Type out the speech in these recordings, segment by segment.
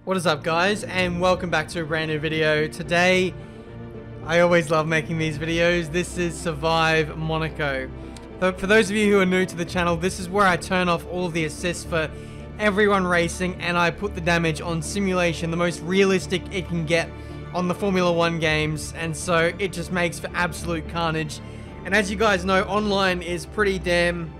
What is up, guys, and welcome back to a brand new video. Today, I always love making these videos. This is Survive Monaco. So for those of you who are new to the channel, this is where I turn off all of the assists for everyone racing and I put the damage on simulation, the most realistic it can get on the Formula 1 games, and so it just makes for absolute carnage. And as you guys know, online is pretty damn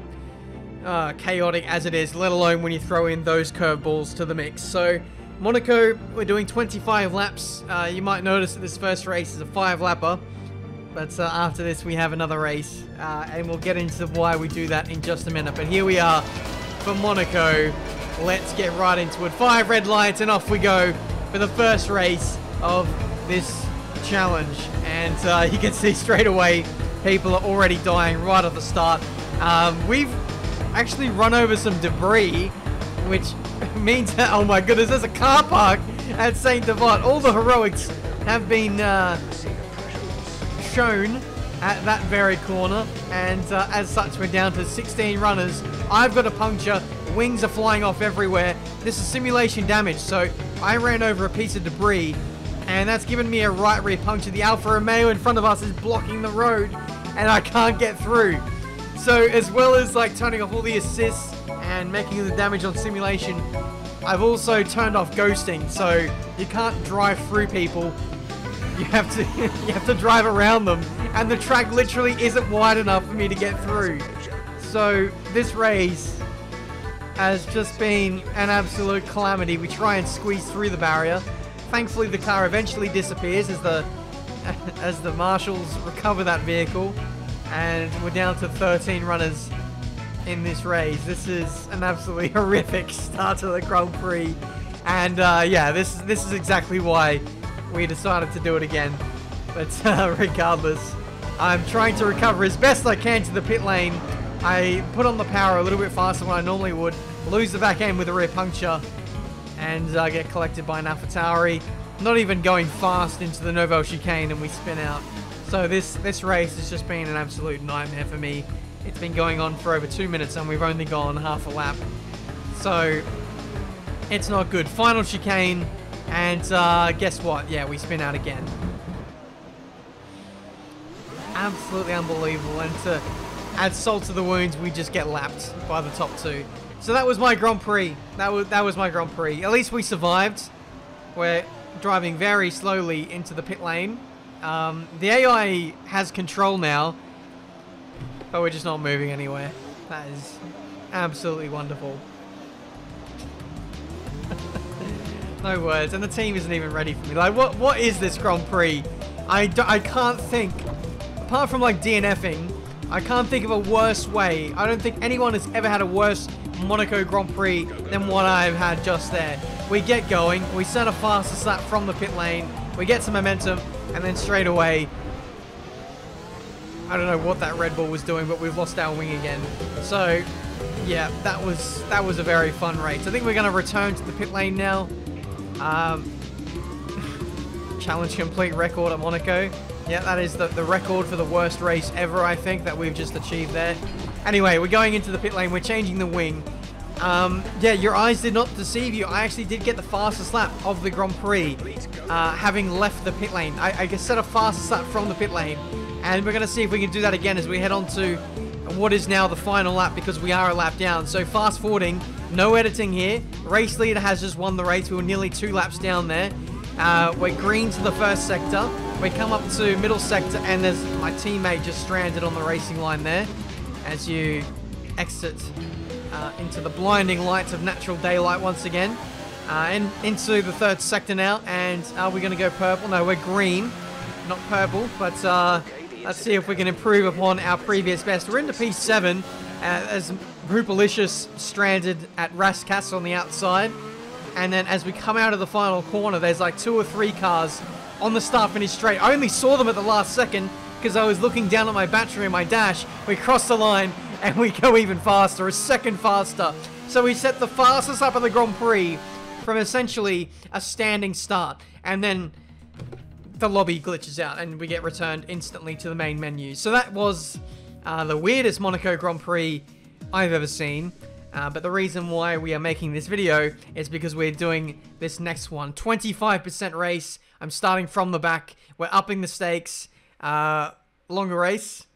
chaotic as it is, let alone when you throw in those curveballs to the mix. So Monaco, we're doing 25 laps. You might notice that this first race is a 5-lapper, but after this we have another race, and we'll get into why we do that in just a minute. But here we are for Monaco. Let's get right into it. 5 red lights and off we go for the first race of this challenge. And you can see straight away people are already dying right at the start. We've actually run over some debris, which means that, oh my goodness, there's a car park at Sainte Devote. All the heroics have been shown at that very corner, and as such we're down to 16 runners. I've got a puncture, wings are flying off everywhere. This is simulation damage, so I ran over a piece of debris and that's given me a right rear puncture. The Alfa Romeo in front of us is blocking the road and I can't get through. So as well as like turning off all the assists and making the damage on simulation, I've also turned off ghosting, so you can't drive through people. You have to drive around them, and the track literally isn't wide enough for me to get through. So this race has just been an absolute calamity. We try and squeeze through the barrier. Thankfully the car eventually disappears as the marshals recover that vehicle, and we're down to 13 runners in this race. This is an absolutely horrific start to the Grand Prix, and yeah, this is exactly why we decided to do it again. But regardless, I'm trying to recover as best I can to the pit lane. I put on the power a little bit faster than I normally would, lose the back end with a rear puncture, and get collected by an AlphaTauri. Not even going fast into the Nouvelle chicane, and we spin out. So this race has just been an absolute nightmare for me. It's been going on for over 2 minutes and we've only gone half a lap. So it's not good. Final chicane, and guess what? Yeah, we spin out again. Absolutely unbelievable. And to add salt to the wounds, we just get lapped by the top 2. So that was my Grand Prix. That was my Grand Prix. At least we survived. We're driving very slowly into the pit lane. The AI has control now, but we're just not moving anywhere. That is absolutely wonderful. No words. And the team isn't even ready for me. Like, what is this Grand Prix? I can't think, apart from like DNFing, I can't think of a worse way. I don't think anyone has ever had a worse Monaco Grand Prix than what I've had just there. We get going, we set a fastest lap from the pit lane, we get some momentum, and then straight away, I don't know what that Red Bull was doing, but we've lost our wing again. So yeah, that was a very fun race. I think we're going to return to the pit lane now. Challenge complete record at Monaco. Yeah, that is the record for the worst race ever, I think, that we've just achieved there. Anyway, we're going into the pit lane. We're changing the wing. Yeah, your eyes did not deceive you. I actually did get the fastest lap of the Grand Prix, having left the pit lane. I set a fastest lap from the pit lane, and we're going to see if we can do that again as we head on to what is now the final lap, because we are a lap down. So fast forwarding, no editing here. Race leader has just won the race. We were nearly 2 laps down there. We're green to the first sector. We come up to middle sector, and there's my teammate just stranded on the racing line there as you exit into the blinding lights of natural daylight once again. And into the 3rd sector now, and are we going to go purple? No, we're green, not purple, but let's see if we can improve upon our previous best. We're into P7 as Rupalicious stranded at Rascasse on the outside. And then as we come out of the final corner, there's like 2 or 3 cars on the start-finish straight. I only saw them at the last second because I was looking down at my battery and my dash. We cross the line and we go even faster, a second faster. So we set the fastest lap of the Grand Prix from essentially a standing start. And then the lobby glitches out and we get returned instantly to the main menu. So that was the weirdest Monaco Grand Prix I've ever seen. But the reason why we are making this video is because we're doing this next one. 25% race. I'm starting from the back. We're upping the stakes. Longer race.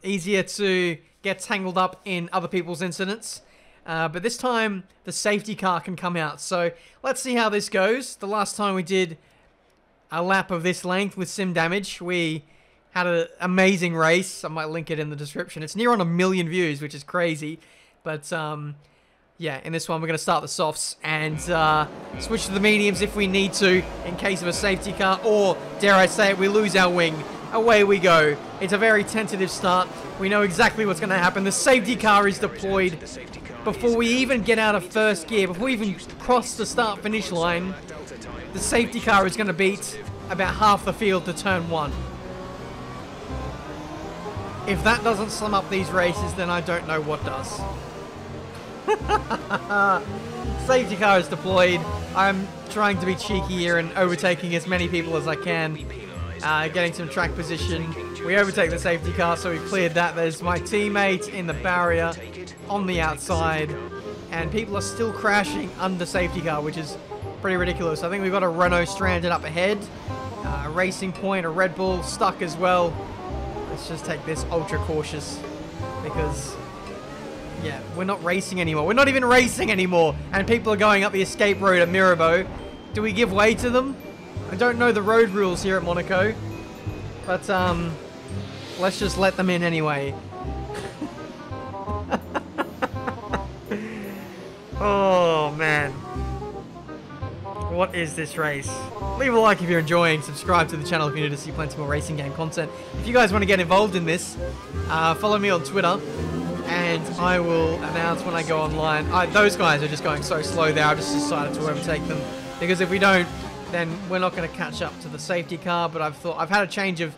Easier to get tangled up in other people's incidents. But this time, the safety car can come out. So let's see how this goes. The last time we did a lap of this length with sim damage, we had an amazing race. I might link it in the description. It's near on 1 million views, which is crazy. But yeah, in this one, we're going to start the softs and switch to the mediums if we need to in case of a safety car. Or, dare I say it, we lose our wing. Away we go. It's a very tentative start. We know exactly what's going to happen. The safety car is deployed before we even get out of first gear, before we even cross the start-finish line. The safety car is going to beat about half the field to turn 1. If that doesn't sum up these races, then I don't know what does. Safety car is deployed. I'm trying to be cheeky here and overtaking as many people as I can. Getting some track position. We overtake the safety car, so we've cleared that. There's my teammate in the barrier on the outside. And people are still crashing under safety car, which is pretty ridiculous. I think we've got a Renault stranded up ahead. A Racing Point, a Red Bull stuck as well. Let's just take this ultra cautious because, yeah, we're not racing anymore. We're not even racing anymore. And people are going up the escape road at Mirabeau. Do we give way to them? I don't know the road rules here at Monaco. But, let's just let them in anyway. Oh, man. What is this race? Leave a like if you're enjoying. Subscribe to the channel if you're new to see plenty more racing game content. If you guys want to get involved in this, follow me on Twitter. And I will announce when I go online. Those guys are just going so slow there. I've just decided to overtake them. Because if we don't, then we're not going to catch up to the safety car. But I've had a change of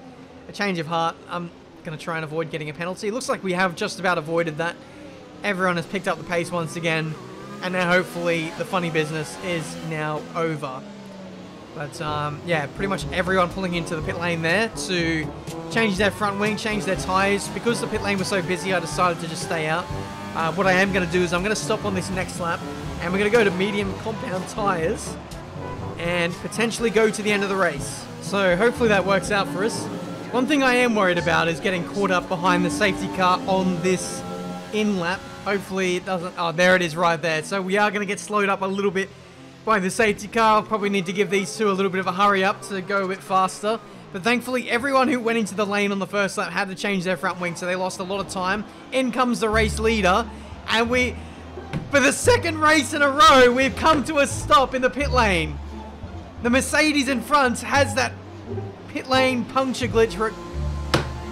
heart. I'm going to try and avoid getting a penalty. It looks like we have just about avoided that. Everyone has picked up the pace once again. And now hopefully the funny business is now over. But yeah, pretty much everyone pulling into the pit lane there to change their front wing, change their tyres. Because the pit lane was so busy, I decided to just stay out. What I am going to do is I'm going to stop on this next lap. And we're going to go to medium compound tyres. And potentially go to the end of the race. So hopefully that works out for us. One thing I am worried about is getting caught up behind the safety car on this in lap. Hopefully it doesn't. Oh, there it is right there. So we are going to get slowed up a little bit by the safety car. I'll probably need to give these two a little bit of a hurry up to go a bit faster. But thankfully everyone who went into the lane on the first lap had to change their front wing, so they lost a lot of time. In comes the race leader. And we, for the second race in a row, we've come to a stop in the pit lane. The Mercedes in front has that pit lane puncture glitch where it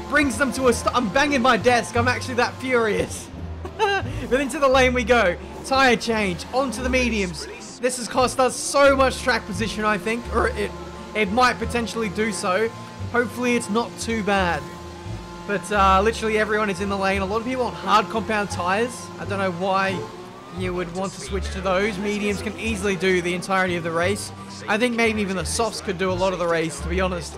brings them to a stop. I'm banging my desk. I'm actually that furious. But into the lane we go. Tyre change. Onto the mediums. This has cost us so much track position, I think. Or it might potentially do so. Hopefully it's not too bad. But literally everyone is in the lane. A lot of people on hard compound tyres. I don't know why you would want to switch to those. Mediums can easily do the entirety of the race. I think maybe even the softs could do a lot of the race, to be honest.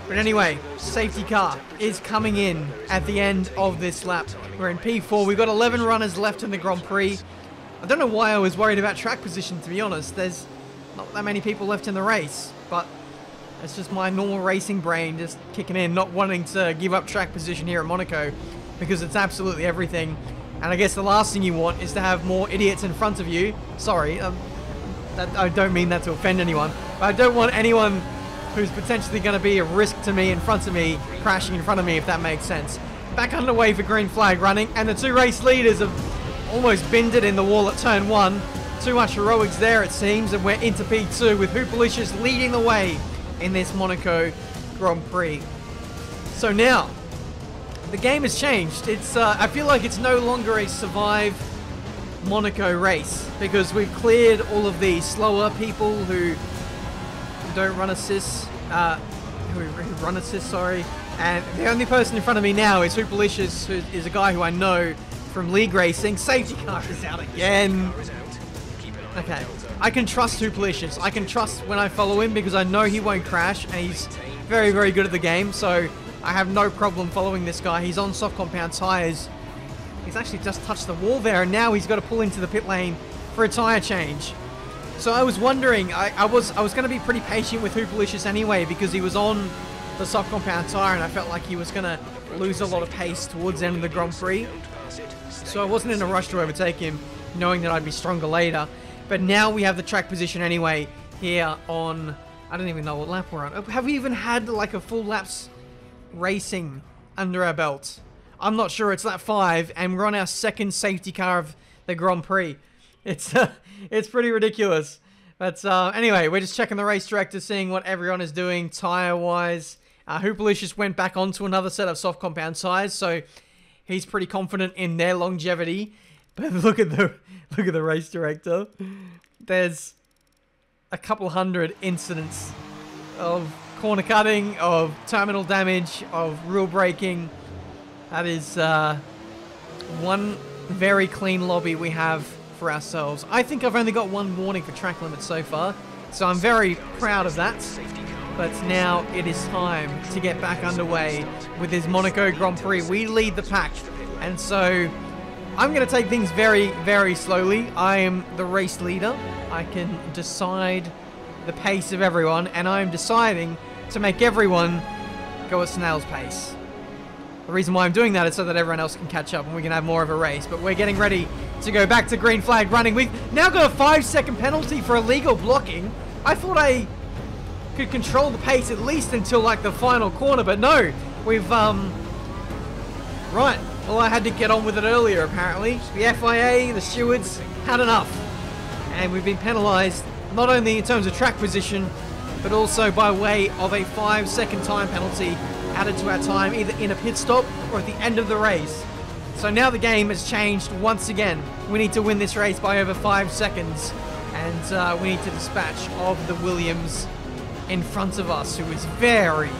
But anyway, safety car is coming in at the end of this lap. We're in P4. We've got 11 runners left in the Grand Prix. I don't know why I was worried about track position, to be honest. There's not that many people left in the race. But it's just my normal racing brain just kicking in, not wanting to give up track position here at Monaco. Because it's absolutely everything. And I guess the last thing you want is to have more idiots in front of you. Sorry, I don't mean that to offend anyone. But I don't want anyone who's potentially going to be a risk to me in front of me crashing in front of me, if that makes sense. Back underway for green flag running, and the two race leaders have almost binned it in the wall at turn 1. Too much heroics there, it seems, and we're into P2 with Hoopalicious leading the way in this Monaco Grand Prix. So now, the game has changed. It's I feel like it's no longer a survive Monaco race, because we've cleared all of the slower people who don't run assists, who run assists, sorry. And the only person in front of me now is Hoopalicious, who is a guy who I know from league racing. Safety car is out again. Okay, I can trust Hoopalicious. I can trust when I follow him because I know he won't crash, and he's very, very good at the game. So I have no problem following this guy. He's on soft compound tires. He's actually just touched the wall there, and now he's got to pull into the pit lane for a tyre change. So I was wondering, I was going to be pretty patient with Hoopalicious anyway, because he was on the soft compound tyre, and I felt like he was going to lose a lot of pace towards the end of the Grand Prix. So I wasn't in a rush to overtake him, knowing that I'd be stronger later. But now we have the track position anyway here on, I don't even know what lap we're on. Have we even had like a full laps racing under our belt? I'm not sure. It's lap 5, and we're on our second safety car of the Grand Prix. It's pretty ridiculous. But anyway, we're just checking the race director, seeing what everyone is doing tire-wise. Hoopalicious went back onto another set of soft compound tires, so he's pretty confident in their longevity. But look at the race director. There's a couple hundred incidents of corner cutting, of terminal damage, of rule breaking. That is one very clean lobby we have for ourselves. I think I've only got one warning for track limits so far, so I'm very proud of that. But now it is time to get back underway with this Monaco Grand Prix. We lead the pack, and so I'm going to take things very, very slowly. I am the race leader. I can decide the pace of everyone, and I'm deciding to make everyone go at snail's pace. The reason why I'm doing that is so that everyone else can catch up and we can have more of a race. But we're getting ready to go back to green flag running. We've now got a 5-second penalty for illegal blocking. I thought I could control the pace at least until like the final corner, but no. We've, right. Well, I had to get on with it earlier, apparently. The FIA, the stewards, had enough. And we've been penalised, not only in terms of track position, but also by way of a 5-second time penalty added to our time, either in a pit stop or at the end of the race. So now the game has changed once again. We need to win this race by over 5 seconds, and we need to dispatch of the Williams in front of us, who is very,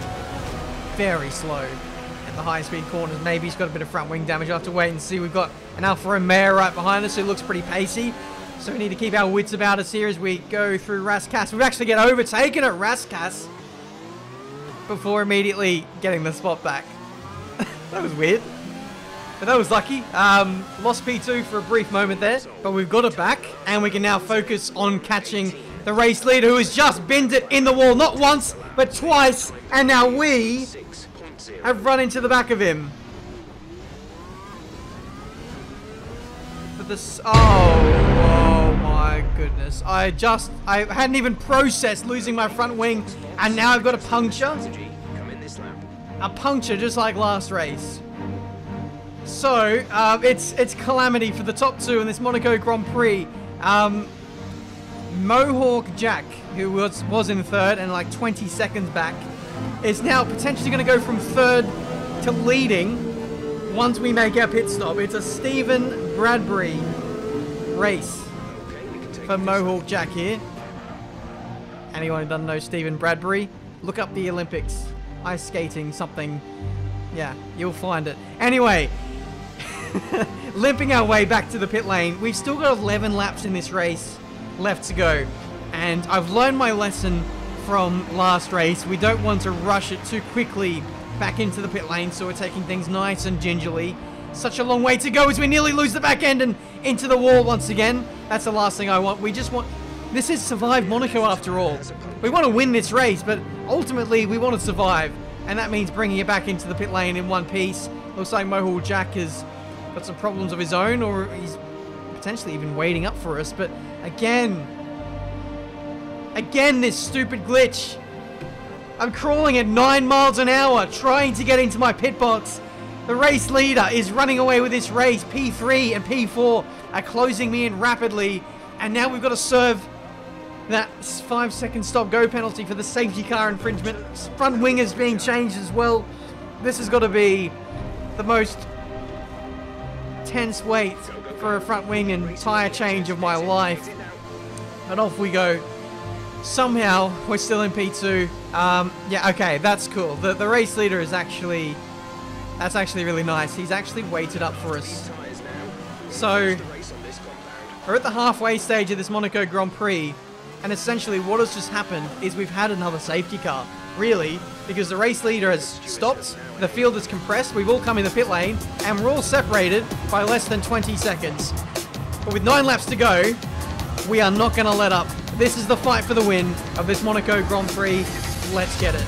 very slow at the high-speed corners. Maybe he's got a bit of front wing damage. I'll have to wait and see. We've got an Alfa Romeo right behind us who looks pretty pacey, so we need to keep our wits about us here as we go through Rascasse. We've actually get overtaken at Rascasse before immediately getting the spot back. That was weird. But that was lucky. Lost P2 for a brief moment there, but we've got it back, and we can now focus on catching the race leader, who has just binned it in the wall, not once, but twice, and now we have run into the back of him. For this, oh my goodness. I hadn't even processed losing my front wing, and now I've got a puncture. A puncture just like last race. So, it's calamity for the top two in this Monaco Grand Prix. Mohawk Jack, who was in third and like 20 seconds back, is now potentially going to go from third to leading once we make our pit stop. It's a Stephen Bradbury race for Mohawk Jack here. Anyone who doesn't know Stephen Bradbury, look up the Olympics. Ice skating, something. Yeah, you'll find it. Anyway, limping our way back to the pit lane. We've still got 11 laps in this race left to go, and I've learned my lesson from last race. We don't want to rush it too quickly back into the pit lane, so we're taking things nice and gingerly. Such a long way to go as we nearly lose the back end and into the wall once again. That's the last thing I want. We just want... This is Survive Monaco after all. We want to win this race, but ultimately we want to survive, and that means bringing it back into the pit lane in one piece. Looks like Mohawk Jack has got some problems of his own, or he's potentially even waiting up for us. But again, this stupid glitch. I'm crawling at 9 miles an hour trying to get into my pit box. The race leader is running away with this race. P3 and P4 are closing me in rapidly, and now we've got to serve that 5-second stop-go penalty for the safety car infringement. Front wing is being changed as well. This has got to be the most tense wait for a front wing and tyre change of my life. And off we go. Somehow, we're still in P2. Yeah, okay, that's cool. The race leader is actually... That's actually really nice. He's actually waited up for us. So, we're at the halfway stage of this Monaco Grand Prix. And essentially what has just happened is we've had another safety car, really, because the race leader has stopped, the field is compressed, we've all come in the pit lane, and we're all separated by less than 20 seconds. But with 9 laps to go, we are not going to let up. This is the fight for the win of this Monaco Grand Prix. Let's get it.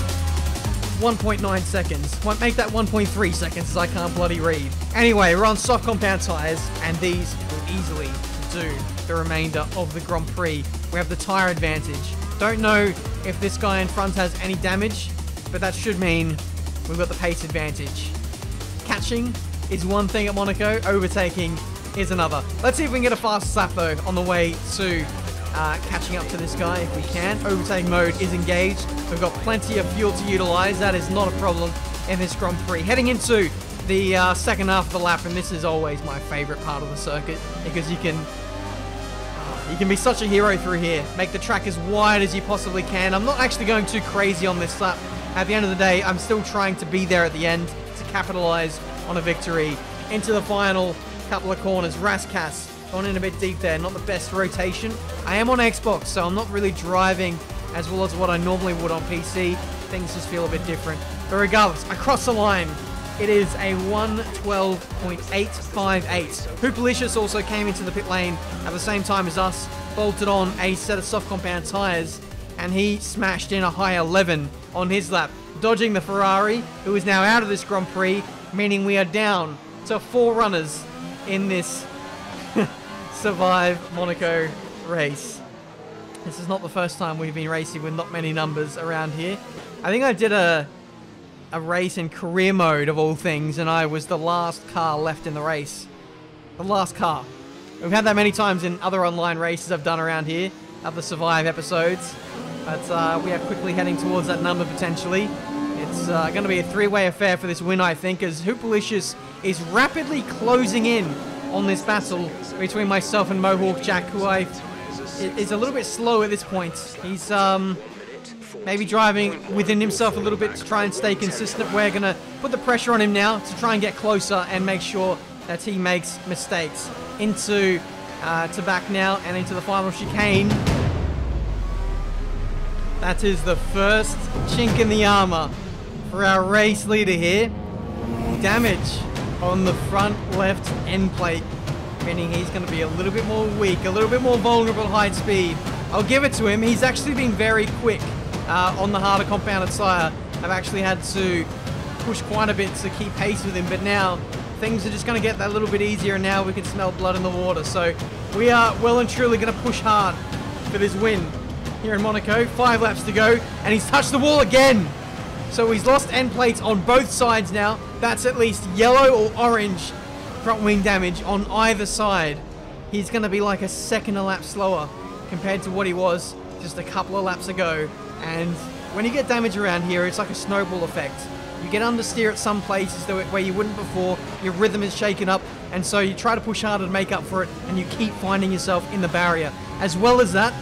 1.9 seconds. Won't make that 1.3 seconds as I can't bloody read. Anyway, we're on soft compound tyres, and these will easily do the remainder of the Grand Prix. We have the tyre advantage. Don't know if this guy in front has any damage, but that should mean we've got the pace advantage. Catching is one thing at Monaco, overtaking is another. Let's see if we can get a fast lap though on the way to catching up to this guy if we can. Overtaking mode is engaged. We've got plenty of fuel to utilize. That is not a problem in this Grand Prix. Heading into the second half of the lap, and this is always my favorite part of the circuit because you can be such a hero through here. Make the track as wide as you possibly can. I'm not actually going too crazy on this lap. At the end of the day, I'm still trying to be there at the end to capitalize on a victory. Into the final couple of corners. Raskas gone in a bit deep there. Not the best rotation. I am on Xbox, so I'm not really driving as well as what I normally would on PC. Things just feel a bit different. But regardless, I cross the line. It is a 1:12.858. Hoopalicious also came into the pit lane at the same time as us, bolted on a set of soft compound tyres, and he smashed in a high 11 on his lap, dodging the Ferrari, who is now out of this Grand Prix, meaning we are down to 4 runners in this Survive Monaco race. This is not the first time we've been racing with not many numbers around here. I think I did a race in career mode of all things, and I was the last car left in the race. The last car. We've had that many times in other online races I've done around here, other Survive episodes, but we are quickly heading towards that number potentially. It's going to be a 3-way affair for this win, I think, as Hoopalicious is rapidly closing in on this battle between myself and Mohawk Jack, who is a little bit slow at this point. He's maybe driving within himself a little bit to try and stay consistent. We're going to put the pressure on him now to try and get closer and make sure that he makes mistakes. Into to back now and into the final chicane. That is the first chink in the armor for our race leader here. Damage on the front left end plate, meaning he's going to be a little bit more weak, a little bit more vulnerable at high speed. I'll give it to him. He's actually been very quick on the harder compounded tyre. I've actually had to push quite a bit to keep pace with him, but now things are just going to get that little bit easier, and now we can smell blood in the water. So we are well and truly going to push hard for this win here in Monaco. 5 laps to go, and he's touched the wall again. So he's lost end plates on both sides now. That's at least yellow or orange front wing damage on either side. He's going to be like a second a lap slower compared to what he was just a couple of laps ago. And when you get damage around here, it's like a snowball effect. You get understeer at some places where you wouldn't before, your rhythm is shaken up, and so you try to push harder to make up for it, and you keep finding yourself in the barrier. As well as that,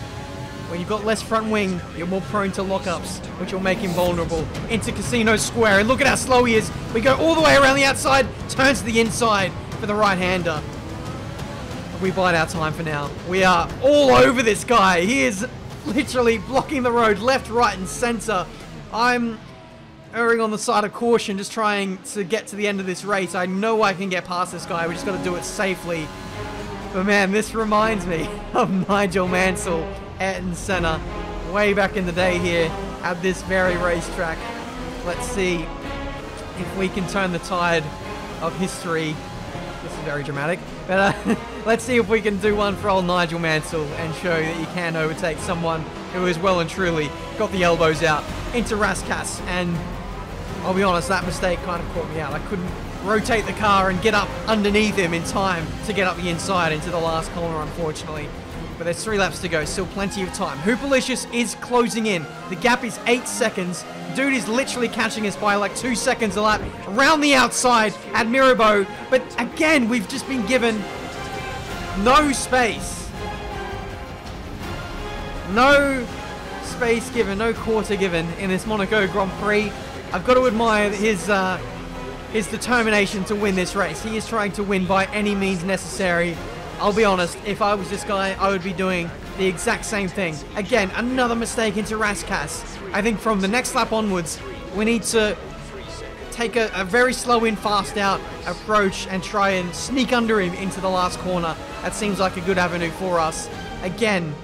when you've got less front wing, you're more prone to lockups, which will make him vulnerable. Into Casino Square, and look at how slow he is. We go all the way around the outside, turns to the inside for the right-hander. We bide our time for now. We are all over this guy. He is literally blocking the road left, right, and center. I'm erring on the side of caution, just trying to get to the end of this race. I know I can get past this guy. We just got to do it safely. But man, this reminds me of Nigel Mansell, Ayrton Senna, way back in the day here at this very racetrack. Let's see if we can turn the tide of history. This is very dramatic, but let's see if we can do one for old Nigel Mansell and show that you can overtake someone who is well and truly got the elbows out into Raskas. And I'll be honest, that mistake kind of caught me out. I couldn't rotate the car and get up underneath him in time to get up the inside into the last corner, unfortunately. But there's 3 laps to go, still plenty of time. Hoopalicious is closing in. The gap is 8 seconds. Dude is literally catching us by like 2 seconds a lap around the outside at Mirabeau. But again, we've just been given no space. No space given, no quarter given in this Monaco Grand Prix. I've got to admire his determination to win this race. He is trying to win by any means necessary. I'll be honest, if I was this guy, I would be doing the exact same thing. Again, another mistake into Raskas. I think from the next lap onwards, we need to take a very slow in, fast out approach and try and sneak under him into the last corner. That seems like a good avenue for us. Again,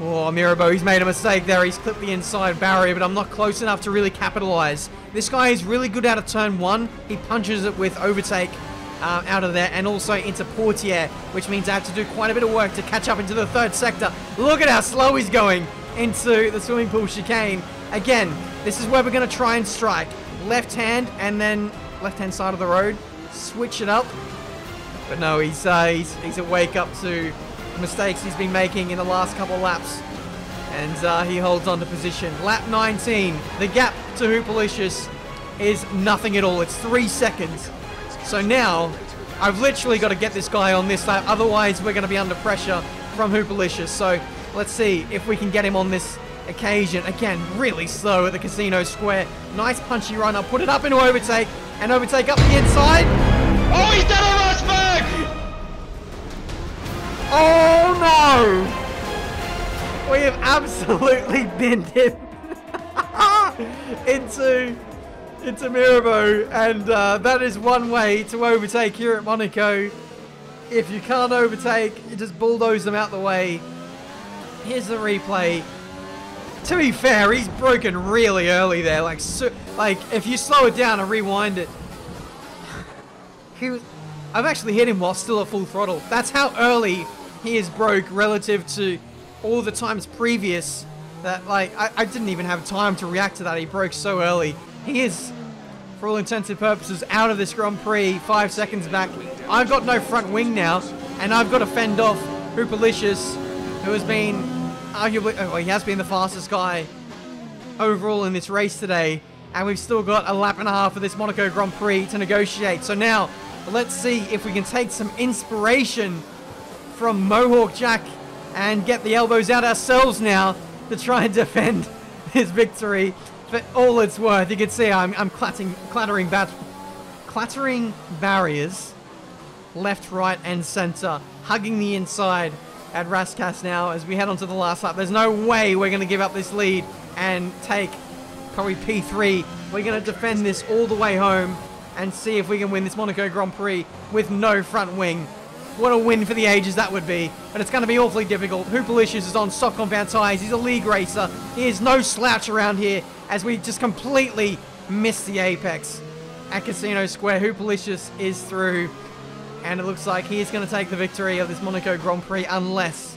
oh, Mirabeau, he's made a mistake there. He's clipped the inside barrier, but I'm not close enough to really capitalize. This guy is really good out of turn 1. He punches it with overtake out of there and also into Portier, which means I have to do quite a bit of work to catch up into the third sector. Look at how slow he's going into the swimming pool chicane. Again, this is where we're going to try and strike. Left hand and then left-hand side of the road. Switch it up. But no, he's a wake up to mistakes he's been making in the last couple of laps. And he holds on to position. Lap 19. The gap to Hoopalicious is nothing at all. It's 3 seconds. So now, I've literally got to get this guy on this lap. Otherwise, we're going to be under pressure from Hoopalicious. So let's see if we can get him on this occasion. Again, really slow at the casino square. Nice punchy run. I'll put it up into overtake. And overtake up the inside. Oh, he's done a Rosberg! Oh no! We have absolutely binned him into Mirabeau, and that is one way to overtake here at Monaco. If you can't overtake, you just bulldoze them out the way. Here's the replay. To be fair, he's broken really early there. Like if you slow it down and rewind it, I've actually hit him while still at full throttle. That's how early he is broke relative to all the times previous that, like, I didn't even have time to react to that. He broke so early. He is, for all intents and purposes, out of this Grand Prix 5 seconds back. I've got no front wing now, and I've got to fend off Hoopalicious, who has been arguably, well, he has been the fastest guy overall in this race today, and we've still got a lap and a half of this Monaco Grand Prix to negotiate. So now, let's see if we can take some inspiration from Mohawk Jack and get the elbows out ourselves now to try and defend his victory for all it's worth. You can see I'm clattering barriers left, right, and center, hugging the inside at Raskas now as we head on to the last lap. There's no way we're going to give up this lead and take probably P3. We're going to defend this all the way home and see if we can win this Monaco Grand Prix with no front wing. What a win for the ages that would be, but it's going to be awfully difficult. Hoopalicious is on soft compound tyres. He's a league racer. He is no slouch around here as we just completely miss the apex at Casino Square. Hoopalicious is through, and it looks like he is going to take the victory of this Monaco Grand Prix unless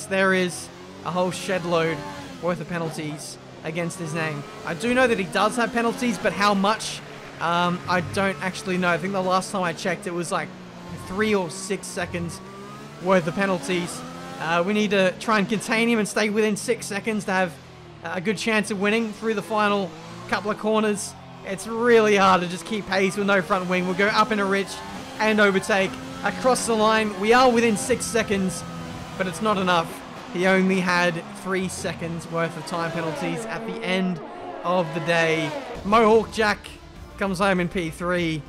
there is a whole shed load worth of penalties against his name. I do know that he does have penalties, but how much? I don't actually know. I think the last time I checked, it was like 3 or 6 seconds worth of penalties. We need to try and contain him and stay within 6 seconds to have a good chance of winning through the final couple of corners. It's really hard to just keep pace with no front wing. We'll go up in a rich and overtake across the line. We are within 6 seconds, but it's not enough. He only had 3 seconds worth of time penalties at the end of the day. Mohawk Jack comes home in P3,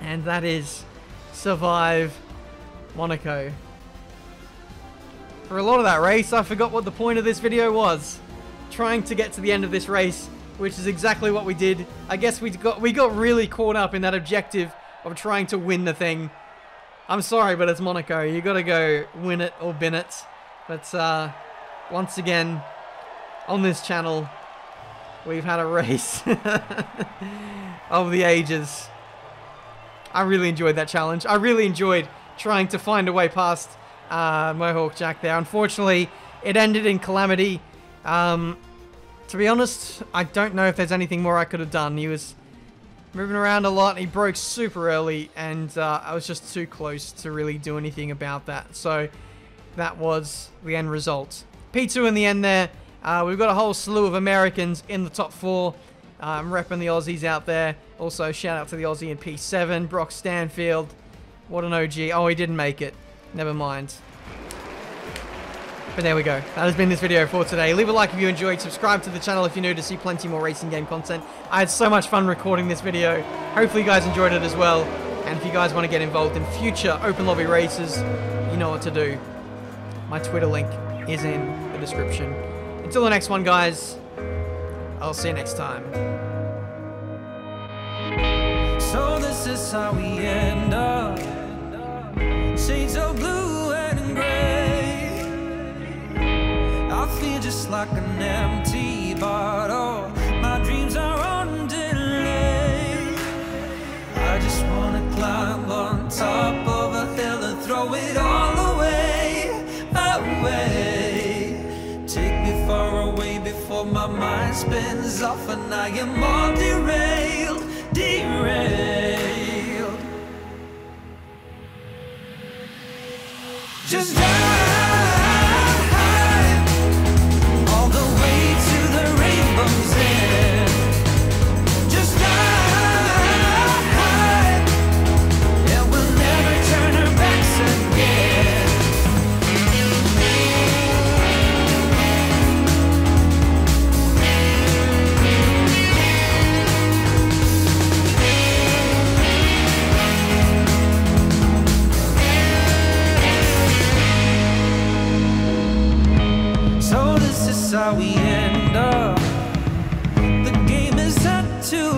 and that is survive Monaco. For a lot of that race, I forgot what the point of this video was. Trying to get to the end of this race, which is exactly what we did. I guess we got really caught up in that objective of trying to win the thing. I'm sorry, but it's Monaco. You got to go win it or bin it. But once again, on this channel, we've had a race of the ages. I really enjoyed that challenge. I really enjoyed trying to find a way past Mohawk Jack there. Unfortunately, it ended in calamity. To be honest, I don't know if there's anything more I could have done. He was moving around a lot. He broke super early, and I was just too close to really do anything about that. So that was the end result. P2 in the end there. We've got a whole slew of Americans in the top 4. I'm repping the Aussies out there. Also, shout out to the Aussie in P7, Brock Stanfield. What an OG. Oh, he didn't make it. Never mind. But there we go. That has been this video for today. Leave a like if you enjoyed. Subscribe to the channel if you're new to see plenty more racing game content. I had so much fun recording this video. Hopefully you guys enjoyed it as well. And if you guys want to get involved in future open lobby races, you know what to do. My Twitter link is in the description. Until the next one, guys, I'll see you next time. So this is how we end up. Shades of blue and gray. I feel just like an empty bottle. My dreams are on delay. I just wanna climb on top of a hill and throw it all away, away. Take me far away before my mind spins off and I am all derailed, derailed. Just drive all the way to the rainbow's end. Just drive, and we'll never turn our backs again. So this is how we end up. The game is set to